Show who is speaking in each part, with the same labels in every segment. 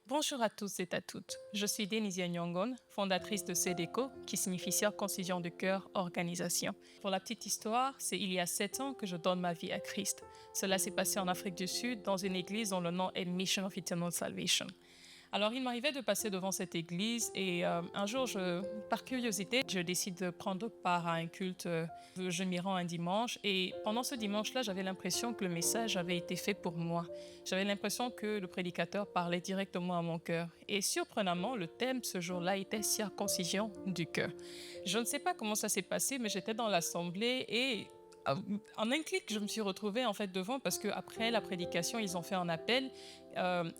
Speaker 1: Bonjour à tous et à toutes. Je suis Denisia Nyongon, fondatrice de CEDECO, qui signifie Circoncision du cœur organisation. Pour la petite histoire, c'est il y a 7 ans que je donne ma vie à Christ. Cela s'est passé en Afrique du Sud, dans une église dont le nom est Mission of Eternal Salvation. Alors, il m'arrivait de passer devant cette église et un jour, par curiosité, je décide de prendre part à un culte. Je m'y rends un dimanche et pendant ce dimanche-là, j'avais l'impression que le message avait été fait pour moi. J'avais l'impression que le prédicateur parlait directement à mon cœur. Et surprenamment, le thème ce jour-là était circoncision du cœur. Je ne sais pas comment ça s'est passé, mais j'étais dans l'assemblée et en un clic, je me suis retrouvée en fait devant parce qu'après la prédication, ils ont fait un appel.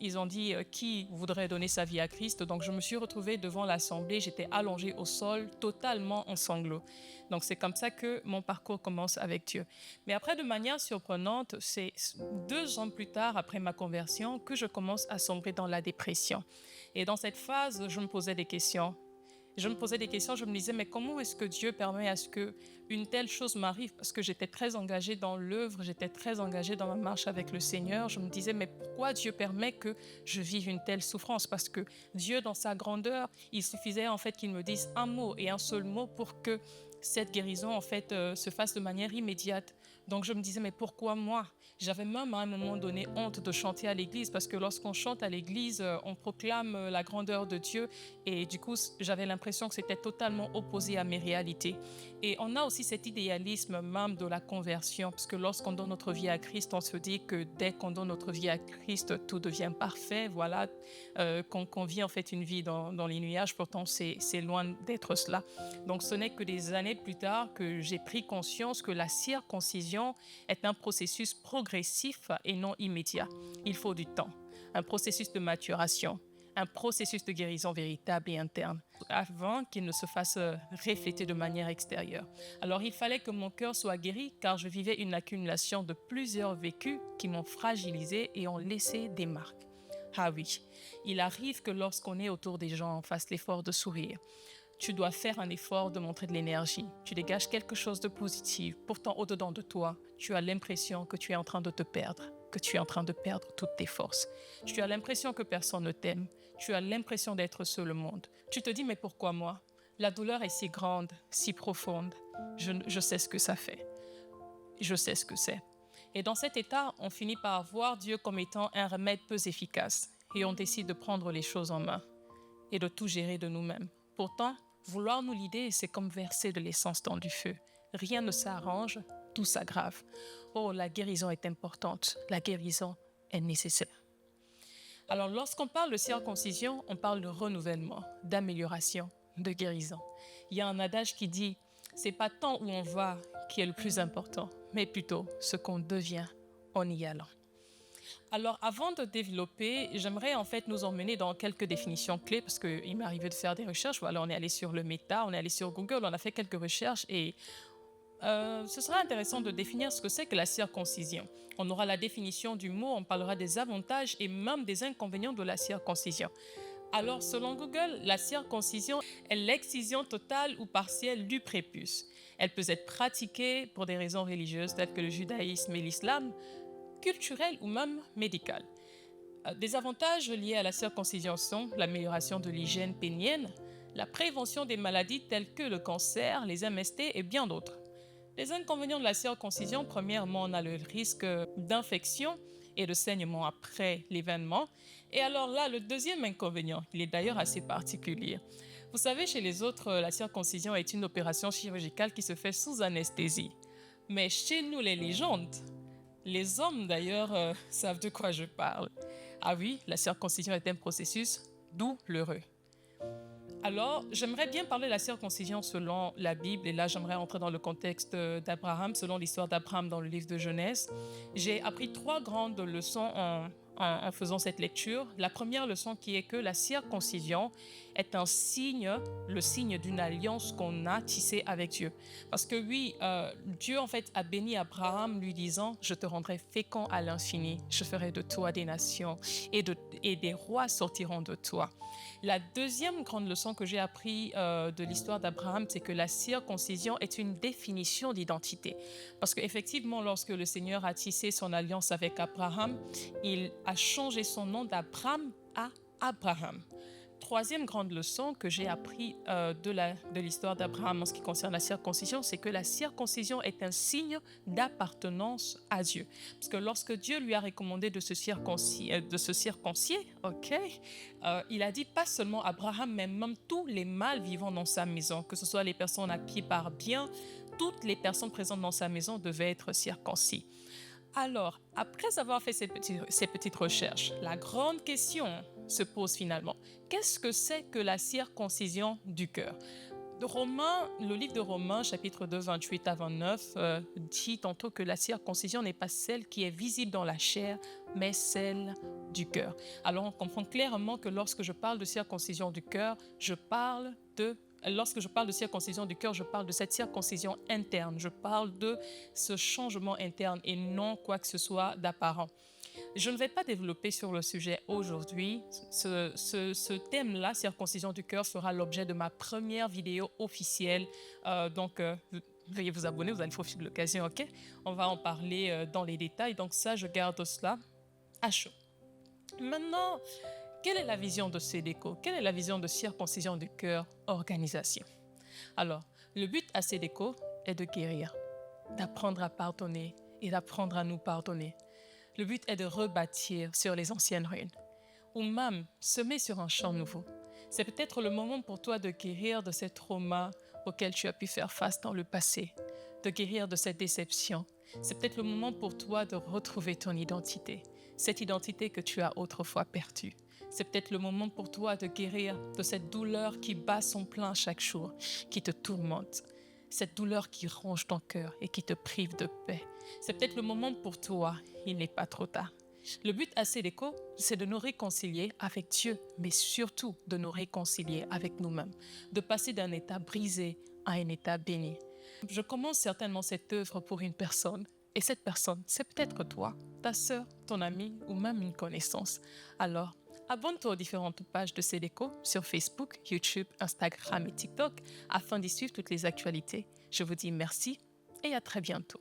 Speaker 1: Ils ont dit qui voudrait donner sa vie à Christ. Donc je me suis retrouvée devant l'assemblée. J'étais allongée au sol, totalement en sanglots. Donc c'est comme ça que mon parcours commence avec Dieu. Mais après, de manière surprenante, c'est 2 ans plus tard, après ma conversion, que je commence à sombrer dans la dépression. Et dans cette phase, je me posais des questions. Je me posais des questions, je me disais, mais comment est-ce que Dieu permet à ce qu'une telle chose m'arrive? Parce que j'étais très engagée dans l'œuvre, j'étais très engagée dans ma marche avec le Seigneur. Je me disais, mais pourquoi Dieu permet que je vive une telle souffrance? Parce que Dieu, dans sa grandeur, il suffisait en fait qu'il me dise un mot et un seul mot pour que cette guérison en fait se fasse de manière immédiate. Donc je me disais, mais pourquoi moi? J'avais même à un moment donné honte de chanter à l'église parce que lorsqu'on chante à l'église, on proclame la grandeur de Dieu et du coup, j'avais l'impression que c'était totalement opposé à mes réalités. Et on a aussi cet idéalisme même de la conversion parce que lorsqu'on donne notre vie à Christ, on se dit que dès qu'on donne notre vie à Christ, tout devient parfait. Voilà, qu'on vit en fait une vie dans les nuages, pourtant c'est loin d'être cela. Donc ce n'est que des années plus tard que j'ai pris conscience que la circoncision est un processus progressif et non immédiat. Il faut du temps, un processus de maturation, un processus de guérison véritable et interne, avant qu'il ne se fasse refléter de manière extérieure. Alors il fallait que mon cœur soit guéri car je vivais une accumulation de plusieurs vécus qui m'ont fragilisé et ont laissé des marques. Ah oui, il arrive que lorsqu'on est autour des gens, on fasse l'effort de sourire. Tu dois faire un effort de montrer de l'énergie. Tu dégages quelque chose de positif. Pourtant, au-dedans de toi, tu as l'impression que tu es en train de te perdre, que tu es en train de perdre toutes tes forces. Tu as l'impression que personne ne t'aime. Tu as l'impression d'être seul au monde. Tu te dis, mais pourquoi moi? La douleur est si grande, si profonde. Je sais ce que ça fait. Je sais ce que c'est. Et dans cet état, on finit par voir Dieu comme étant un remède peu efficace. Et on décide de prendre les choses en main et de tout gérer de nous-mêmes. Pourtant, vouloir nous l'idée, c'est comme verser de l'essence dans du feu. Rien ne s'arrange, tout s'aggrave. Oh, la guérison est importante, la guérison est nécessaire. Alors, lorsqu'on parle de circoncision, on parle de renouvellement, d'amélioration, de guérison. Il y a un adage qui dit, c'est pas tant où on va qui est le plus important, mais plutôt ce qu'on devient en y allant. Alors, avant de développer, j'aimerais en fait nous emmener dans quelques définitions clés parce qu'il m'est arrivé de faire des recherches. Voilà, on est allé sur le Meta, on est allé sur Google, on a fait quelques recherches et ce sera intéressant de définir ce que c'est que la circoncision. On aura la définition du mot, on parlera des avantages et même des inconvénients de la circoncision. Alors, selon Google, la circoncision est l'excision totale ou partielle du prépuce. Elle peut être pratiquée pour des raisons religieuses telles que le judaïsme et l'islam, culturelles ou même médicales. Des avantages liés à la circoncision sont l'amélioration de l'hygiène pénienne, la prévention des maladies telles que le cancer, les MST et bien d'autres. Les inconvénients de la circoncision, premièrement, on a le risque d'infection et de saignement après l'événement. Et alors là, le deuxième inconvénient, il est d'ailleurs assez particulier. Vous savez, chez les autres, la circoncision est une opération chirurgicale qui se fait sous anesthésie. Mais chez nous, les légendes, les hommes d'ailleurs savent de quoi je parle. Ah oui, la circoncision est un processus douloureux. Alors, j'aimerais bien parler de la circoncision selon la Bible, et là, j'aimerais entrer dans le contexte d'Abraham, selon l'histoire d'Abraham dans le livre de Genèse. J'ai appris 3 grandes leçons en faisant cette lecture. La première leçon qui est que la circoncision est un signe, le signe d'une alliance qu'on a tissée avec Dieu. Parce que oui, Dieu en fait a béni Abraham lui disant, je te rendrai fécond à l'infini, je ferai de toi des nations et des rois sortiront de toi. La deuxième grande leçon que j'ai appris de l'histoire d'Abraham, c'est que la circoncision est une définition d'identité. Parce qu'effectivement, lorsque le Seigneur a tissé son alliance avec Abraham, il a changé son nom d'Abram à Abraham. Troisième grande leçon que j'ai appris de l'histoire d'Abraham en ce qui concerne la circoncision, c'est que la circoncision est un signe d'appartenance à Dieu. Parce que lorsque Dieu lui a recommandé de se circoncier, il a dit pas seulement Abraham, mais même tous les mâles vivant dans sa maison, que ce soit les personnes à qui part bien, toutes les personnes présentes dans sa maison devaient être circoncis. Alors, après avoir fait ces petites recherches, la grande question se pose finalement. Qu'est-ce que c'est que la circoncision du cœur? Le livre de Romains, chapitre 2, 28 à 29, dit tantôt que la circoncision n'est pas celle qui est visible dans la chair, mais celle du cœur. Alors, on comprend clairement que lorsque je parle de circoncision du cœur, Lorsque je parle de circoncision du cœur, je parle de cette circoncision interne. Je parle de ce changement interne et non quoi que ce soit d'apparent. Je ne vais pas développer sur le sujet aujourd'hui. Ce thème-là, circoncision du cœur, sera l'objet de ma première vidéo officielle. Veuillez vous abonner, vous allez profiter de l'occasion, ok? On va en parler dans les détails. Donc ça, je garde cela à chaud. Maintenant, quelle est la vision de Cédéco? Quelle est la vision de circoncision du cœur organisation? Alors, le but à Cédéco est de guérir, d'apprendre à pardonner et d'apprendre à nous pardonner. Le but est de rebâtir sur les anciennes ruines ou même semer sur un champ nouveau. C'est peut-être le moment pour toi de guérir de ces traumas auxquels tu as pu faire face dans le passé, de guérir de cette déception. C'est peut-être le moment pour toi de retrouver ton identité, cette identité que tu as autrefois perdue. C'est peut-être le moment pour toi de guérir de cette douleur qui bat son plein chaque jour, qui te tourmente. Cette douleur qui ronge ton cœur et qui te prive de paix. C'est peut-être le moment pour toi, il n'est pas trop tard. Le but à Cédéco, c'est de nous réconcilier avec Dieu, mais surtout de nous réconcilier avec nous-mêmes, de passer d'un état brisé à un état béni. Je commence certainement cette œuvre pour une personne, et cette personne, c'est peut-être toi, ta sœur, ton ami ou même une connaissance. Alors, abonne-toi aux différentes pages de Cédéco sur Facebook, YouTube, Instagram et TikTok afin d'y suivre toutes les actualités. Je vous dis merci et à très bientôt.